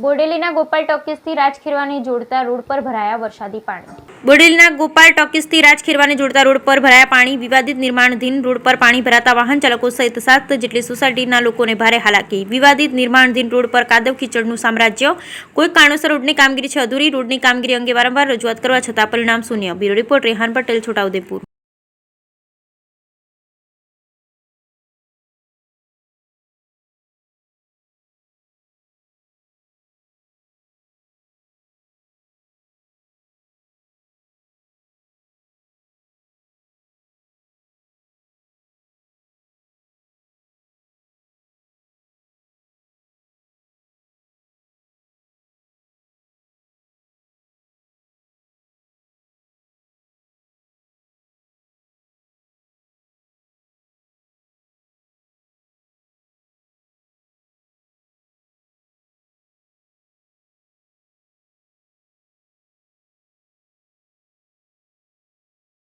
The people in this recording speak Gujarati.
બોડેલીના ગોપાલ ટોકીઝથી રાજખીરવાને જોડતા રોડ પર ભરાયા વરસાદી પાણી. બોડેલીના ગોપાલ ટોકીઝથી રાજખીરવાને જોડતા રોડ પર ભરાયા પાણી. વિવાદિત નિર્માણાધીન રોડ પર પાણી ભરાતા વાહન ચાલકો સહિત 7 જેટલી સોસાયટીના લોકોને ભારે હાલાકી. વિવાદિત નિર્માણાધીન રોડ પર કાદવ કીચડનું સામ્રાજ્ય. કોઈ કારણોસર રોડની કામગીરી છે અધૂરી. રોડની કામગીરી અંગે વારંવાર રજૂઆત કરવા છતાં પરિણામ શૂન્ય. Bureau report Rehan Patel, Chhota Udepur.